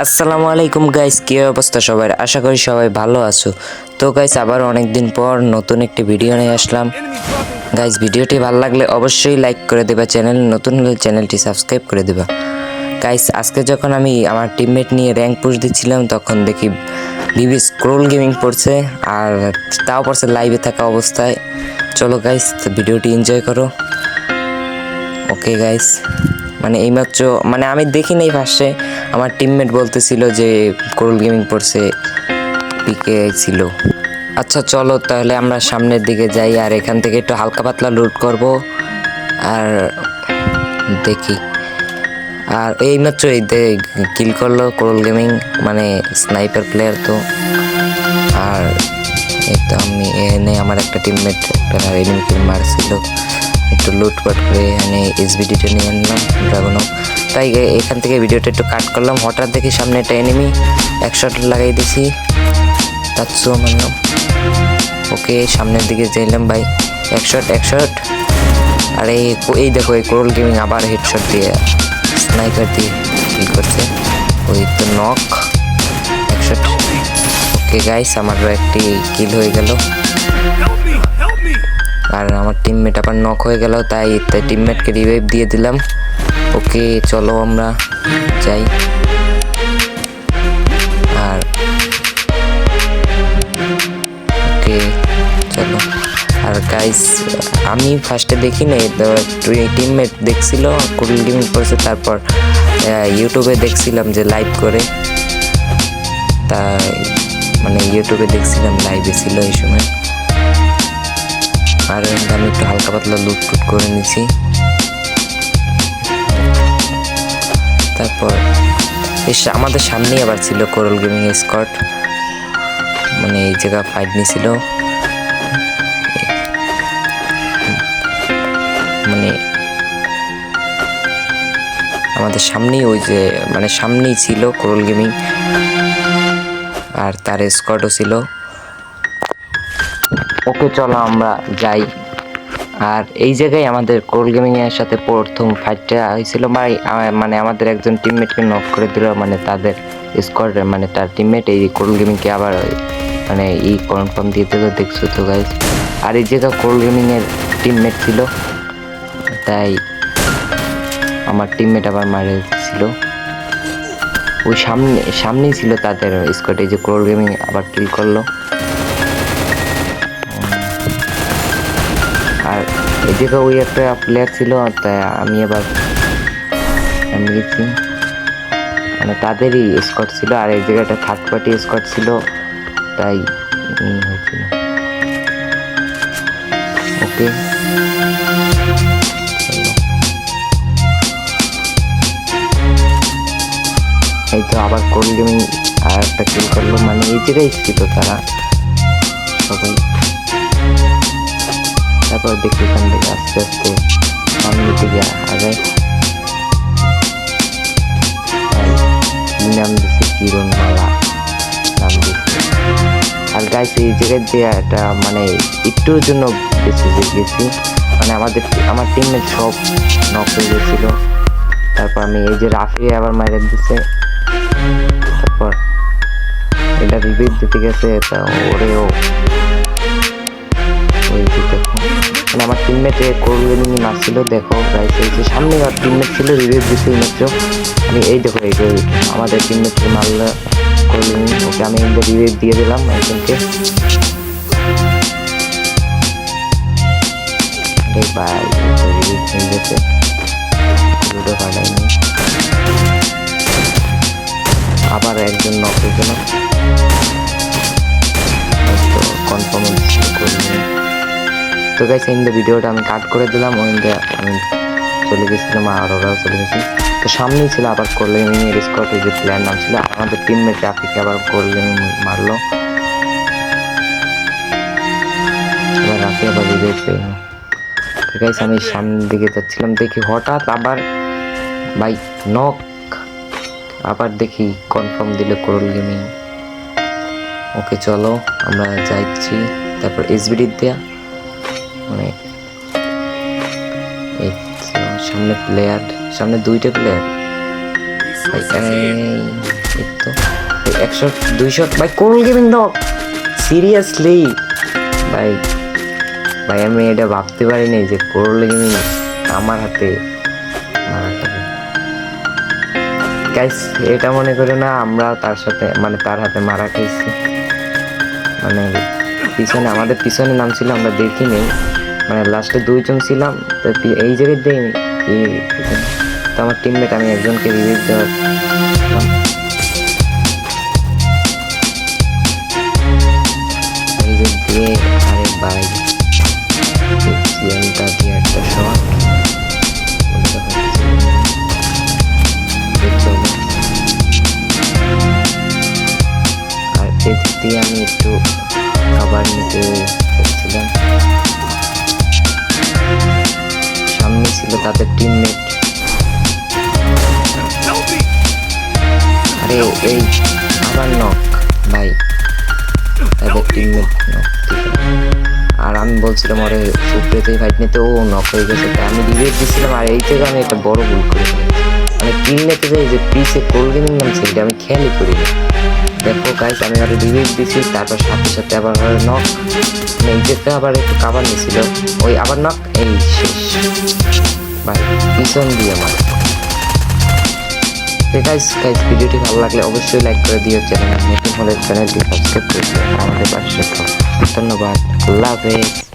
আসসালামু আলাইকুম গাইস, কি অবস্থা সবার? আশা করি সবাই ভালো আছো। তো গাইস, আবার অনেক দিন পর নতুন একটি ভিডিও নিয়ে আসলাম। গাইস, ভিডিওটি ভালো লাগলে অবশ্যই লাইক করে দেবা, চ্যানেল নতুন হলে চ্যানেলটি সাবস্ক্রাইব করে দেবা। গাইস, আজকে যখন আমি আমার টিমমেট নিয়ে র্যাঙ্ক পুশ দিচ্ছিলাম তখন দেখি বিবি স্ক্রোল গেমিং পড়ছে, আর তাও পড়ছে লাইভে থাকা অবস্থায়। চলো গাইস, তো ভিডিওটি এনজয় করো। ওকে গাইস, মানে এইমাত্র আমি দেখি নাই ফার্স্টে, আমার টিমমেট বলতেছিল যে কোরল গেমিং পড়ছে, পিকে ছিল। আচ্ছা চলো তাহলে আমরা সামনের দিকে যাই, আর এখান থেকে একটু হালকা পাতলা লুট করব আর দেখি। আর এইমাত্র এই কিল করলো কোরল গেমিং, মানে স্নাইপার প্লেয়ার তো। আর এই তো আমি এনে আমার একটা টিমমেট একটা এনিমি কিল মারছিল, একটু লুটপাট করে এখানে এসবিডিটা নিয়ে আনলাম ড্রাগনও। তাই এখান থেকে ভিডিওটা একটু কাট করলাম। হঠাৎ দেখি সামনে একটা এনিমি, এক শট লাগাই দিছি, তাৎসুও মারলাম। ওকে, সামনের দিকে যাইলাম ভাই, এক শট। আর এই দেখো এই কোরল গেমিং আবার হেডশট দিয়ে স্নাইপার দিয়ে কি করছে, ওই তো নক, এক শট। ওকে গাইস, আমারও একটি কিল হয়ে গেল, আর আমার টিমমেট আবার নক হয়ে গেল, তাই টিমমেটকে রিভাইভ দিয়ে দিলাম। ওকে চলো আমরা যাই। আর ওকে চলো। আর গাইস, আমি ফার্স্টে দেখি নাই, টিমমেট দেখছিল কোরল গেমিং করছে, তারপর ইউটিউবে দেখছিলাম যে লাইভ করে, তাই মানে ইউটিউবে দেখছিলাম লাইভে ছিল এই সময়। আর আমি একটু হালকা পাতলা লুটফুট করে নিছি। তারপর আমাদের সামনেই আবার ছিল কোরল গেমিং স্কোয়াড, মানে এই জায়গা ফাইট নিছিল, মানে আমাদের সামনেই ওই যে মানে সামনেই ছিল কোরল গেমিং, আর তার স্কোয়াডও ছিল। ওকে চলো আমরা যাই। আর এই জায়গায় আমাদের কোরল গেমিং এর সাথে প্রথম ফাইটটা হয়েছিল, মানে আমাদের একজন টিমমেটকে নক করে দিল, মানে তাদের স্কোয়াড, মানে তার টিমমেট এই কোরল গেমিংকে আবার মানে এই কনফার্ম দিয়ে দিল, দেখছো তো গাইস। আর এই জায়গা কোরল গেমিং এর টিমমেট ছিল, তাই আমার টিমমেট আবার মারে ছিল, ওই সামনেই ছিল তাদের স্কোয়াডে, যে কোরল গেমিং আবার কিল করলো। আর এদিকে ওই একটা প্লেয়ার ছিল, তাই আমি আবার গেছি, মানে তাদেরই স্কোয়াড ছিল, আর এই জায়গাটা থার্ড পার্টি স্কোয়াড ছিল, তাই হয়েছিল। ওকে এই তো আবার কোরল গেমিং আর একটা কিল করলো, মানে এই জায়গায় ছিল তারা সবাই। তারপর দেখি এখান থেকে আস্তে আস্তে সামনের দিকে আগায়, নাম দিচ্ছে কিরণ মালা নাম দিচ্ছে। আর গাইস, এই জায়গায় যে একটা মানে একটুর জন্য বেশি গেছি, মানে আমার টিমমেট সব নক হয়ে গেছিল। তারপর আমি এই যে রাফি আবার মাইরে দিচ্ছে, তারপর এটা রিভিভ দিতে গেছে, তা ওরেও ওই যে দেখো, মানে আমার টিমমেটে কোরল গেমিং মারছিল। দেখো গাইস, এই যে সামনে আমার টিমমেট ছিল, রিভিভ দিচ্ছে মাত্র। আমি এই দেখো এই যে আমাদের টিমমেটকে মারলো কোরল গেমিং, ওকে আমি রিভিভ দিয়ে দিলাম একজনকে। ভাই রিভিভ হয়ে গেছে, লুডো পাঠাইনি, আবার একজন নক হয়ে গেল, কনফার্ম করলাম। তো গাইস, এই ভিডিওটা আমি কাট করে দিলাম, আমি চলে গেছিলাম, আর ওরাও চলে গেছি। তো সামনেই ছিল আবার কোরল গেমিং এর স্কোয়াড, যে প্লেয়ার নাম ছিল, আমাদের টিমমেট রাফিকে আবার কোরল গেমিং মারলো, আবার রাফি আবার রিভাইভ পেল। তো গাইস, আমি সামনের দিকে যাচ্ছিলাম, দেখি হঠাৎ আবার ভাই নক, আবার দেখি কনফার্ম দিল কোরল গেমিং। ওকে চলো আমরা যাচ্ছি। তারপর এসবিডি দেয়া, মানে এই সামনে প্লেয়ার, সামনে দুইটা প্লেয়ার, 100 200 ভাই কোরল গেমিং নক সিরিয়াসলি ভাই ভাই আমি এটা ভাবতে পারিনি যে কোরল গেমিং আমার হাতে মারা খাবে গাইস। এটা মনে করো না আমরা তার সাথে মানে তার হাতে মারা খেয়েছি, মানে পিছনে আমাদের পিছনে নাম ছিল আমরা দেখিনি, মানে লাস্টে 2 জন ছিলাম তো এই জায়গায় দেয়নি তো আমার টিমমেট আমি একজনকে রিভিউ দেওয়ার এই যে দিয়ে আরে ভাই সিএনটা দিয়ে একটা শট আর এদিক দিয়ে আমি একটু খাবার নিতে চাচ্ছিলাম, সামনে ছিল তাদের টিমমেট। আরে এই আবার নক ভাই, তাদের টিমমেট নক। আর আমি বলছিলাম ওরে সুপ্রিয়তেই ফাইট নিতে, ও নক হয়ে গেছে, তাই আমি রিভিউ দিচ্ছিলাম। আর এই থেকে আমি একটা বড় ভুল করে মানে কিল নিতে যাই যে পিসে কোল গেমিং নাম সেটা আমি খেয়ালই করিনি। দেখো গাইস আমি ওরা রিভিউ দিছি, তারপর সাথে সাথে আবার নক, নিজেতে আবার একটু কাভার নিয়েছিল, ওই আবার নক, এই শেষ ভাই পিছন দিয়ে আমার। গাইস ভিডিওটি ভালো লাগলে অবশ্যই লাইক করে দিও, চ্যানেল নতুন হলে চ্যানেলটি সাবস্ক্রাইব করে দিও, আমাদের পাশে থাকো। ধন্যবাদ, আল্লাহ হাফেজ।